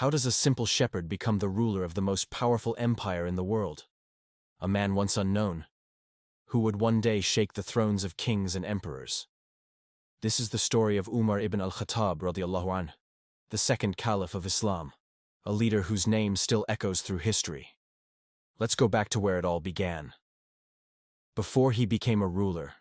How does a simple shepherd become the ruler of the most powerful empire in the world? A man once unknown, who would one day shake the thrones of kings and emperors. This is the story of Umar ibn Khattab radiallahu anh, the second caliph of Islam, a leader whose name still echoes through history. Let's go back to where it all began. Before he became a ruler,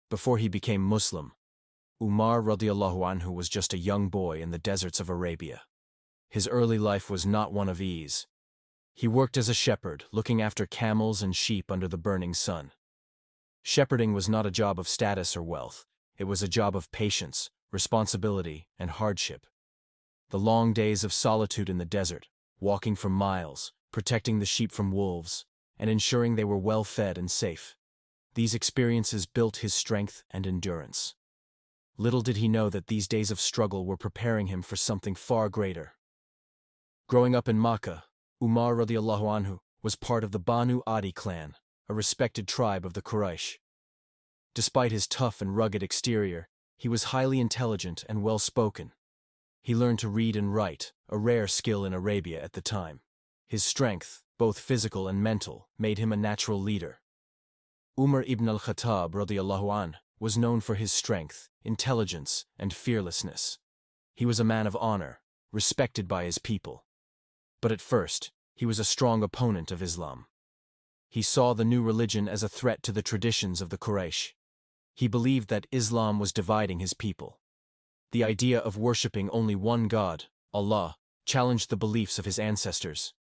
before he became Muslim, Umar radiallahu anhu was just a young boy in the deserts of Arabia. His early life was not one of ease. He worked as a shepherd, looking after camels and sheep under the burning sun. Shepherding was not a job of status or wealth. It was a job of patience, responsibility, and hardship. The long days of solitude in the desert, walking for miles, protecting the sheep from wolves, and ensuring they were well fed and safe. These experiences built his strength and endurance. Little did he know that these days of struggle were preparing him for something far greater. Growing up in Makkah, Umar radiallahu anhu was part of the Banu Adi clan, a respected tribe of the Quraysh. Despite his tough and rugged exterior, he was highly intelligent and well-spoken. He learned to read and write, a rare skill in Arabia at the time. His strength, both physical and mental, made him a natural leader. Umar ibn Khattab radiallahu anh was known for his strength, intelligence, and fearlessness. He was a man of honor, respected by his people. But at first, he was a strong opponent of Islam. He saw the new religion as a threat to the traditions of the Quraysh. He believed that Islam was dividing his people. The idea of worshipping only one God, Allah, challenged the beliefs of his ancestors.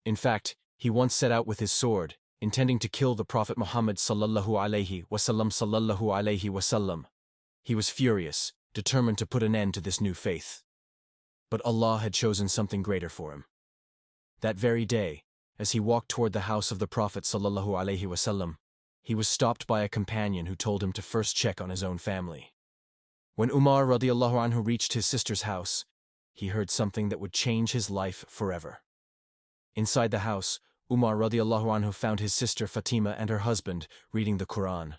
In fact, he once set out with his sword, intending to kill the Prophet Muhammad sallallahu alaihi wasallam. He was furious, determined to put an end to this new faith. But Allah had chosen something greater for him. That very day, as he walked toward the house of the Prophet sallallahu alaihi wasallam, he was stopped by a companion who told him to first check on his own family. When Umar radiallahu anhu reached his sister's house, he heard something that would change his life forever. Inside the house, Umar radiallahu anhu found his sister Fatima and her husband reading the Quran.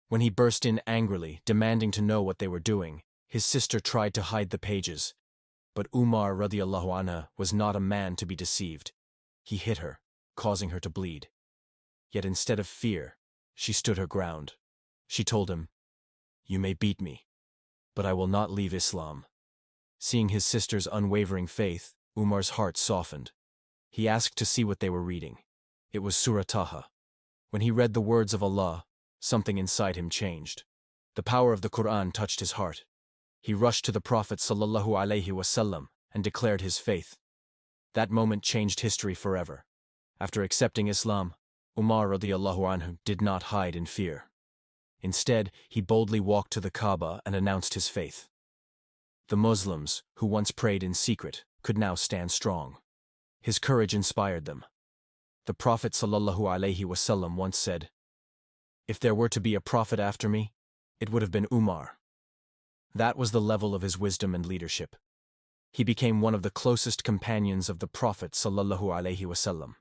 When he burst in angrily, demanding to know what they were doing, his sister tried to hide the pages. But Umar radiallahu anhu was not a man to be deceived. He hit her, causing her to bleed. Yet instead of fear, she stood her ground. She told him, "You may beat me, but I will not leave Islam." Seeing his sister's unwavering faith, Umar's heart softened. He asked to see what they were reading. It was Surah Taha. When he read the words of Allah, something inside him changed. The power of the Quran touched his heart. He rushed to the Prophet sallallahu alaihi wasallam and declared his faith. That moment changed history forever. After accepting Islam, Umar radiallahu anhu did not hide in fear. Instead, he boldly walked to the Kaaba and announced his faith. The Muslims, who once prayed in secret, could now stand strong. His courage inspired them. The Prophet sallallahu alaihi wasallam once said, "If there were to be a prophet after me, it would have been Umar." That was the level of his wisdom and leadership. He became one of the closest companions of the Prophet sallallahu alaihi wasallam.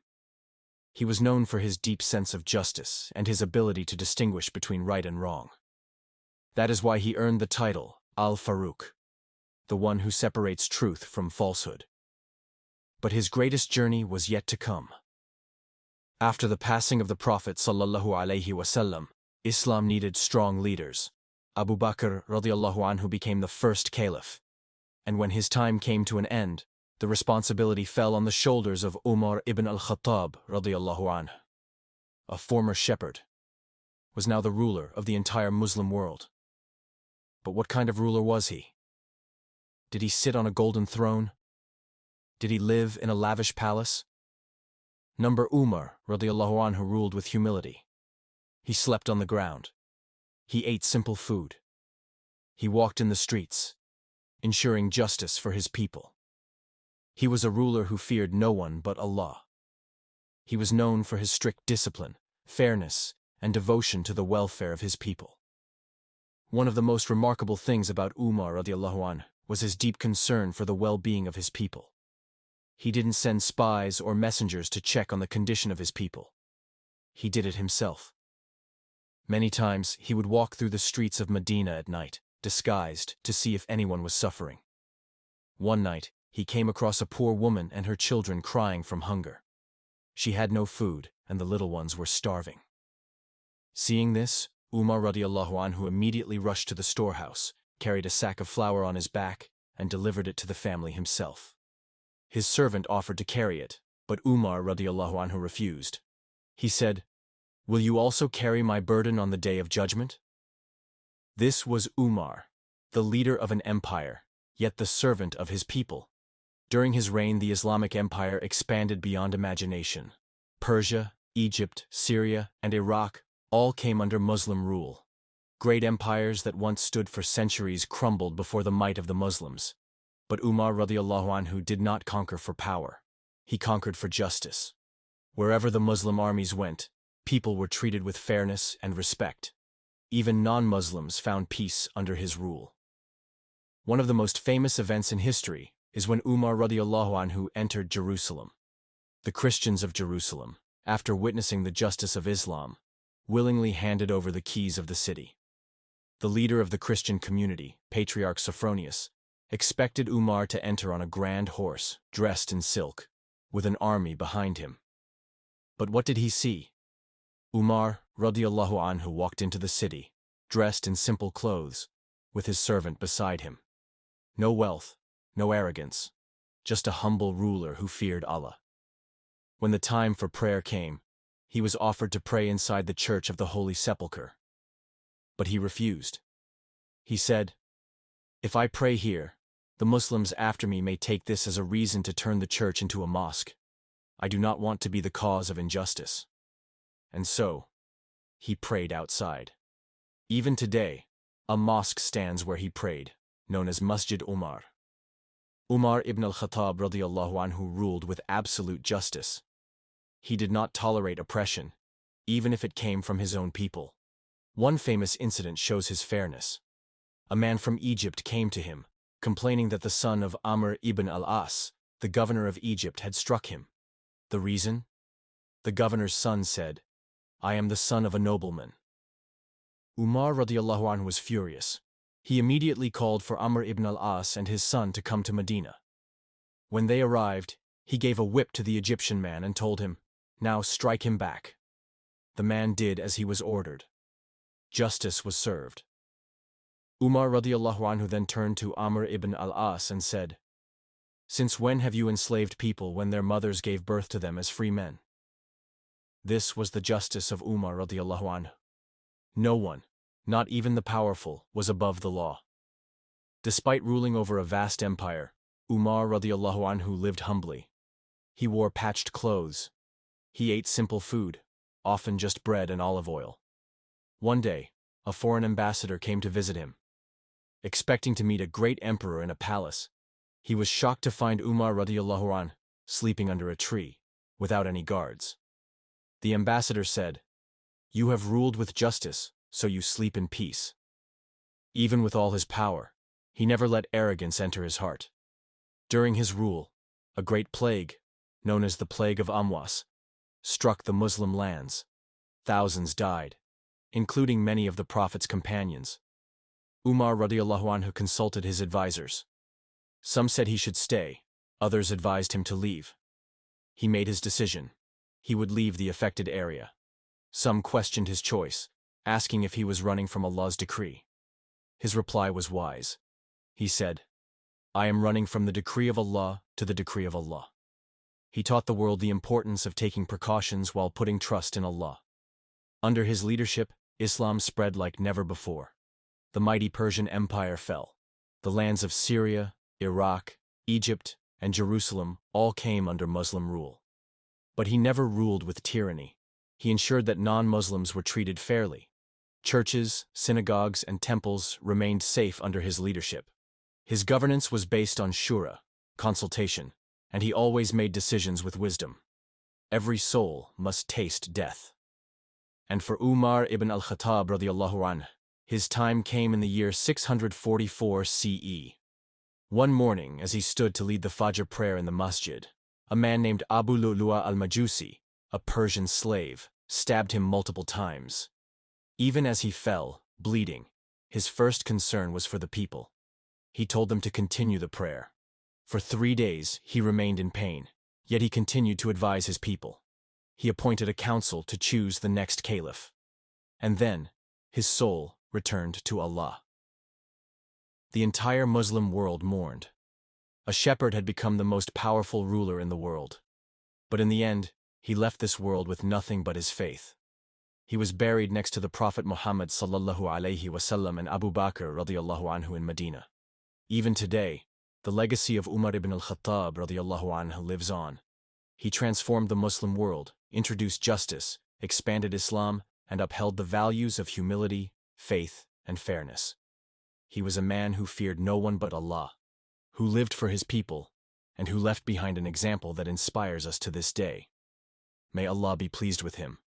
He was known for his deep sense of justice and his ability to distinguish between right and wrong. That is why he earned the title Al-Faruq, the one who separates truth from falsehood. But his greatest journey was yet to come. After the passing of the Prophet sallallahu alaihi wasallam, Islam needed strong leaders. Abu Bakr radiallahu anhu became the first caliph. And when his time came to an end, the responsibility fell on the shoulders of Umar ibn Khattab radiallahu anhu. A former shepherd was now the ruler of the entire Muslim world. But what kind of ruler was he? Did he sit on a golden throne? Did he live in a lavish palace? Number Umar radiallahu anhu ruled with humility. He slept on the ground. He ate simple food. He walked in the streets, ensuring justice for his people. He was a ruler who feared no one but Allah. He was known for his strict discipline, fairness, and devotion to the welfare of his people. One of the most remarkable things about Umar radiallahu anhu was his deep concern for the well-being of his people. He didn't send spies or messengers to check on the condition of his people. He did it himself. Many times he would walk through the streets of Medina at night, disguised, to see if anyone was suffering. One night, he came across a poor woman and her children crying from hunger. She had no food, and the little ones were starving. Seeing this, Umar radiallahu anhu immediately rushed to the storehouse, carried a sack of flour on his back, and delivered it to the family himself. His servant offered to carry it, but Umar radiallahu anhu refused. He said, "Will you also carry my burden on the day of judgment?" This was Umar, the leader of an empire, yet the servant of his people. During his reign, the Islamic Empire expanded beyond imagination. Persia, Egypt, Syria, and Iraq all came under Muslim rule. Great empires that once stood for centuries crumbled before the might of the Muslims. But Umar radiallahu anhu did not conquer for power. He conquered for justice. Wherever the Muslim armies went, people were treated with fairness and respect. Even non-Muslims found peace under his rule. One of the most famous events in history is when Umar radiallahu anhu entered Jerusalem. The Christians of Jerusalem, after witnessing the justice of Islam, willingly handed over the keys of the city. The leader of the Christian community, Patriarch Sophronius, expected Umar to enter on a grand horse, dressed in silk, with an army behind him. But what did he see? Umar radiallahu anhu walked into the city, dressed in simple clothes, with his servant beside him. No wealth, no arrogance, just a humble ruler who feared Allah. When the time for prayer came, he was offered to pray inside the church of the Holy Sepulchre. But he refused. He said, "If I pray here, the Muslims after me may take this as a reason to turn the church into a mosque. I do not want to be the cause of injustice." And so, he prayed outside. Even today, a mosque stands where he prayed, known as Masjid Umar. Umar ibn Khattab radiallahu anhu ruled with absolute justice. He did not tolerate oppression, even if it came from his own people. One famous incident shows his fairness. A man from Egypt came to him, complaining that the son of Umar ibn al-As, the governor of Egypt, had struck him. The reason? The governor's son said, "I am the son of a nobleman." Umar radiallahu anhu was furious. He immediately called for Umar ibn al-As and his son to come to Medina. When they arrived, he gave a whip to the Egyptian man and told him, "Now strike him back." The man did as he was ordered. Justice was served. Umar radiallahu anhu then turned to Umar ibn al-As and said, "Since when have you enslaved people when their mothers gave birth to them as free men?" This was the justice of Umar radiallahu anhu. No one, not even the powerful, was above the law. Despite ruling over a vast empire, Umar radiallahu anhu lived humbly. He wore patched clothes. He ate simple food, often just bread and olive oil. One day, a foreign ambassador came to visit him. Expecting to meet a great emperor in a palace, he was shocked to find Umar radiallahu anhu sleeping under a tree, without any guards. The ambassador said, "You have ruled with justice, so you sleep in peace." Even with all his power, he never let arrogance enter his heart. During his rule, a great plague, known as the Plague of Amwas, struck the Muslim lands. Thousands died, including many of the Prophet's companions. Umar radiallahu anhu consulted his advisors. Some said he should stay, others advised him to leave. He made his decision. He would leave the affected area. Some questioned his choice, asking if he was running from Allah's decree. His reply was wise. He said, "I am running from the decree of Allah to the decree of Allah." He taught the world the importance of taking precautions while putting trust in Allah. Under his leadership, Islam spread like never before. The mighty Persian Empire fell. The lands of Syria, Iraq, Egypt, and Jerusalem all came under Muslim rule. But he never ruled with tyranny. He ensured that non-Muslims were treated fairly. Churches, synagogues, and temples remained safe under his leadership. His governance was based on shura, consultation, and he always made decisions with wisdom. Every soul must taste death. And for Umar ibn al-Khattab radiallahu anhu, his time came in the year 644 CE. One morning, as he stood to lead the Fajr prayer in the masjid, a man named Abu Lu'lu'a al-Majusi, a Persian slave, stabbed him multiple times. Even as he fell, bleeding, his first concern was for the people. He told them to continue the prayer. For 3 days, he remained in pain, yet he continued to advise his people. He appointed a council to choose the next caliph. And then, his soul returned to Allah. The entire Muslim world mourned. A shepherd had become the most powerful ruler in the world. But in the end, he left this world with nothing but his faith. He was buried next to the Prophet Muhammad sallallahu alaihi wasallam and Abu Bakr radiyallahu anhu in Medina. Even today, the legacy of Umar ibn Khattab radiyallahu anhu lives on. He transformed the Muslim world, introduced justice, expanded Islam, and upheld the values of humility, faith, and fairness. He was a man who feared no one but Allah, who lived for his people, and who left behind an example that inspires us to this day. May Allah be pleased with him.